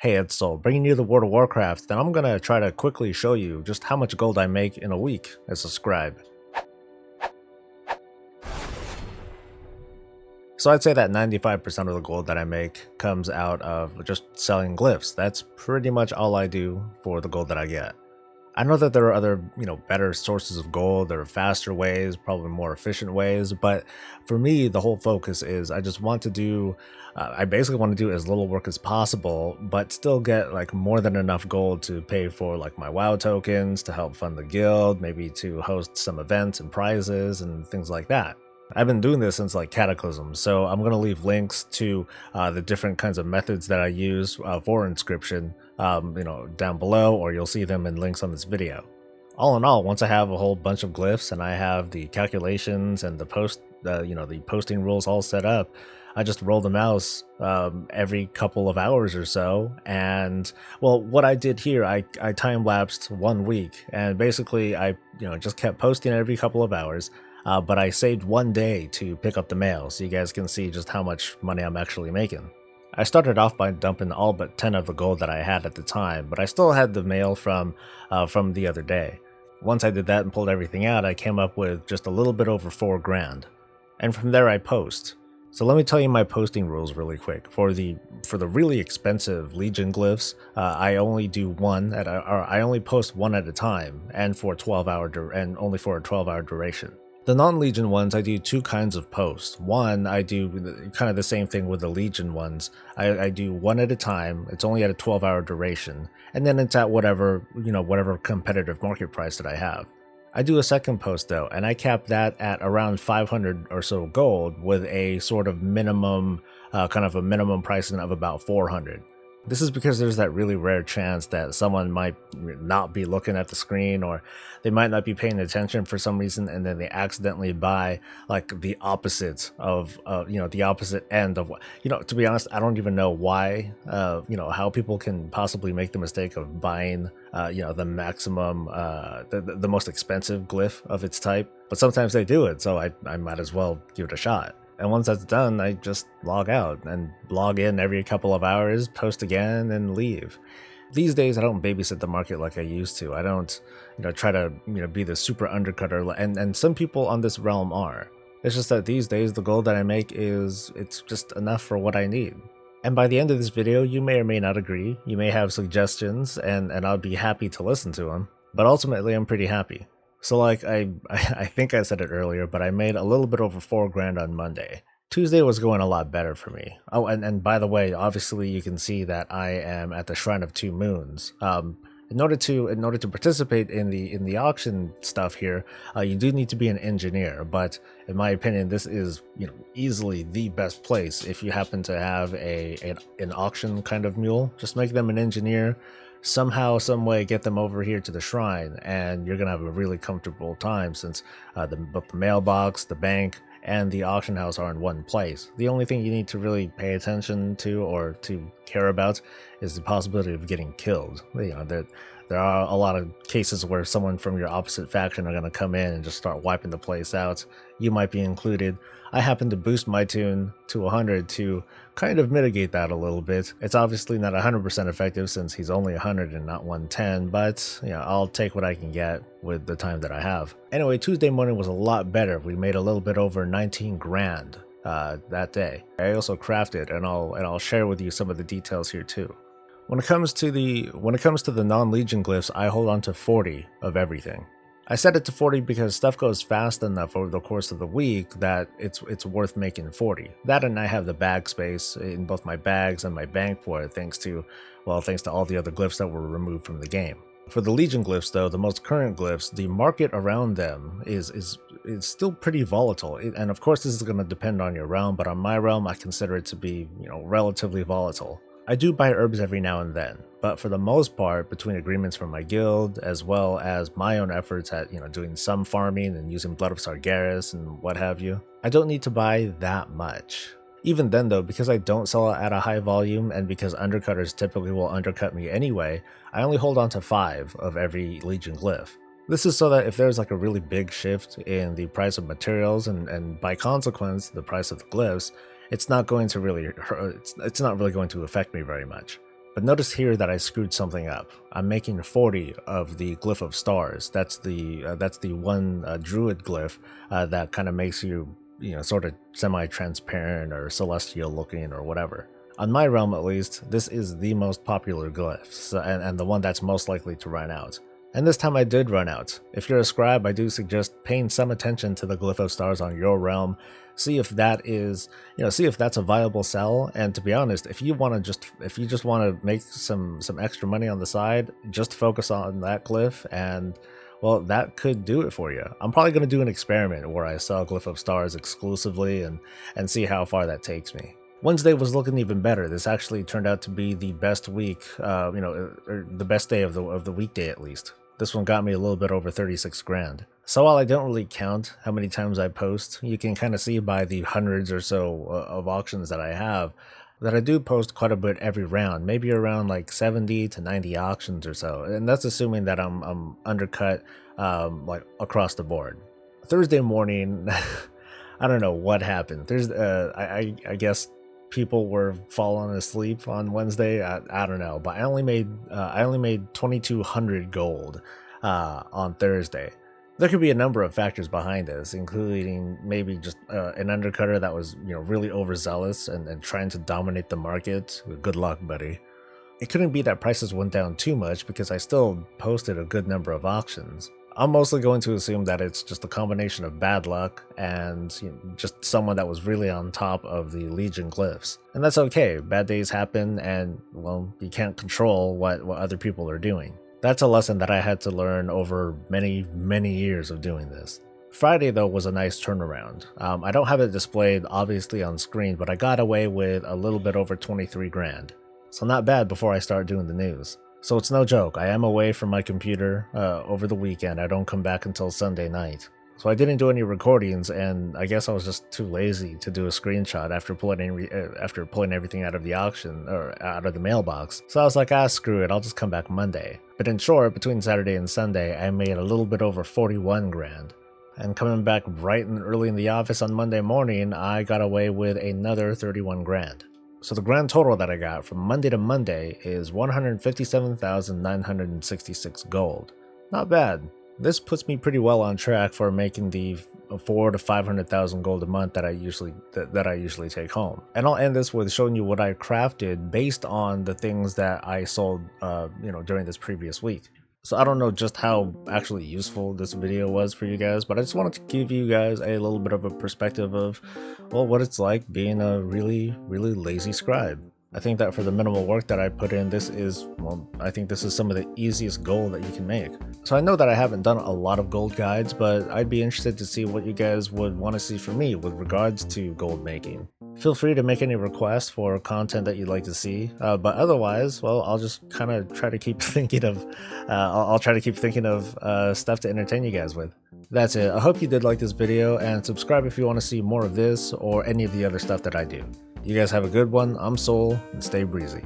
Hey, it's Soul, bringing you the World of Warcraft, and I'm gonna try to quickly show you just how much gold I make in a week as a scribe. So I'd say that 95% of the gold that I make comes out of just selling glyphs. That's pretty much all I do for the gold that I get. I know that there are other, better sources of gold. There are faster ways, probably more efficient ways. But for me, the whole focus is I just want to do, I basically want to do as little work as possible, but still get like more than enough gold to pay for like my WoW tokens, to help fund the guild, maybe to host some events and prizes and things like that. I've been doing this since like Cataclysm, so I'm going to leave links to the different kinds of methods that I use for inscription, down below, or you'll see them in links on this video. All in all, once I have a whole bunch of glyphs and I have the calculations and the the posting rules all set up, I just roll the mouse every couple of hours or so. And well, what I did here, I time lapsed 1 week, and basically I just kept posting every couple of hours. But I saved 1 day to pick up the mail, so you guys can see just how much money I'm actually making. I started off by dumping all but 10 of the gold that I had at the time, but I still had the mail from the other day. Once I did that and pulled everything out, I came up with just a little bit over 4 grand. And from there I post. So let me tell you my posting rules really quick. For the really expensive Legion glyphs, I only do I only post one at a time, and for 12-hour and only for a 12-hour duration. The non-Legion ones, I do two kinds of posts. One, I do kind of the same thing with the Legion ones. I do one at a time. It's only at a 12-hour duration, and then it's at whatever competitive market price that I have. I do a second post though, and I cap that at around 500 or so gold with a sort of minimum, kind of a minimum pricing of about 400. This is because there's that really rare chance that someone might not be looking at the screen, or they might not be paying attention for some reason, and then they accidentally buy like the opposite of, the opposite end of what, to be honest, I don't even know why, how people can possibly make the mistake of buying, the maximum, the most expensive glyph of its type, but sometimes they do it, so I might as well give it a shot. And once that's done, I just log out and log in every couple of hours, post again, and leave. These days, I don't babysit the market like I used to. I don't, try to, be the super undercutter, and some people on this realm are. It's just that these days, the gold that I make it's just enough for what I need. And by the end of this video, you may or may not agree. You may have suggestions, and I'll be happy to listen to them. But ultimately, I'm pretty happy. So like I think I said it earlier, but I made a little bit over 4 grand on Monday. Tuesday was going a lot better for me. Oh, and by the way, obviously you can see that I am at the Shrine of Two Moons. In order to participate in the auction stuff here, you do need to be an engineer. But in my opinion, this is easily the best place if you happen to have an auction kind of mule. Just make them an engineer. Somehow, some way, get them over here to the shrine, and you're gonna have a really comfortable time since both the mailbox, the bank, and the auction house are in one place. The only thing you need to really pay attention to or to care about is the possibility of getting killed. There are a lot of cases where someone from your opposite faction are going to come in and just start wiping the place out. You might be included. I happen to boost my tune to 100 to kind of mitigate that a little bit. It's obviously not 100% effective since he's only 100 and not 110, but I'll take what I can get with the time that I have. Anyway, Tuesday morning was a lot better. We made a little bit over 19 grand that day. I also crafted, and I'll share with you some of the details here too. When it comes to the non-Legion glyphs, I hold on to 40 of everything. I set it to 40 because stuff goes fast enough over the course of the week that it's worth making 40. That, and I have the bag space in both my bags and my bank for it, thanks to all the other glyphs that were removed from the game. For the Legion glyphs though, the most current glyphs, the market around them is still pretty volatile. And of course this is going to depend on your realm, but on my realm I consider it to be, relatively volatile. I do buy herbs every now and then, but for the most part, between agreements from my guild, as well as my own efforts at, doing some farming and using Blood of Sargeras and what have you, I don't need to buy that much. Even then though, because I don't sell at a high volume, and because undercutters typically will undercut me anyway, I only hold on to 5 of every Legion glyph. This is so that if there's like a really big shift in the price of materials and by consequence the price of the glyphs, it's not really going to affect me very much. But notice here that I screwed something up. I'm making 40 of the Glyph of Stars. That's the one druid glyph that kind of makes you, sort of semi-transparent or celestial looking or whatever. On my realm at least, this is the most popular glyph, and the one that's most likely to run out. And this time I did run out. If you're a scribe, I do suggest paying some attention to the Glyph of Stars on your realm. See if that is, see if that's a viable sell. And to be honest, if you just want to make some extra money on the side, just focus on that glyph, and well, that could do it for you. I'm probably going to do an experiment where I sell Glyph of Stars exclusively and see how far that takes me. Wednesday was looking even better. This actually turned out to be the best week, or the best day of the weekday at least. This one got me a little bit over 36 grand. So while I don't really count how many times I post, you can kind of see by the hundreds or so of auctions that I have that I do post quite a bit every round, maybe around like 70 to 90 auctions or so. And that's assuming that I'm undercut like across the board. Thursday morning, I don't know what happened. I guess people were falling asleep on Wednesday. I don't know, but I only made 2,200 gold on Thursday. There could be a number of factors behind this, including maybe just an undercutter that was really overzealous and trying to dominate the market. Good luck, buddy. It couldn't be that prices went down too much because I still posted a good number of auctions. I'm mostly going to assume that it's just a combination of bad luck and just someone that was really on top of the Legion glyphs. And that's okay, bad days happen, and well, you can't control what other people are doing. That's a lesson that I had to learn over many years of doing this. Friday though was a nice turnaround. I don't have it displayed obviously on screen, but I got away with a little bit over 23 grand. So not bad before I start doing the news. So it's no joke, I am away from my computer over the weekend. I don't come back until Sunday night. So I didn't do any recordings, and I guess I was just too lazy to do a screenshot after pulling everything out of the auction, or out of the mailbox. So I was like, screw it, I'll just come back Monday. But in short, between Saturday and Sunday, I made a little bit over 41 grand. And coming back bright and early in the office on Monday morning, I got away with another 31 grand. So the grand total that I got from Monday to Monday is 157,966 gold. Not bad. This puts me pretty well on track for making the 400,000 to 500,000 gold a month that I usually take home. And I'll end this with showing you what I crafted based on the things that I sold during this previous week. So I don't know just how actually useful this video was for you guys, but I just wanted to give you guys a little bit of a perspective of, well, what it's like being a really lazy scribe. I think that for the minimal work that I put in, I think this is some of the easiest gold that you can make. So I know that I haven't done a lot of gold guides, but I'd be interested to see what you guys would want to see from me with regards to gold making. Feel free to make any requests for content that you'd like to see, but otherwise, well, I'll just kind of try to keep thinking of, stuff to entertain you guys with. That's it. I hope you did like this video, and subscribe if you want to see more of this or any of the other stuff that I do. You guys have a good one. I'm Soul, and stay breezy.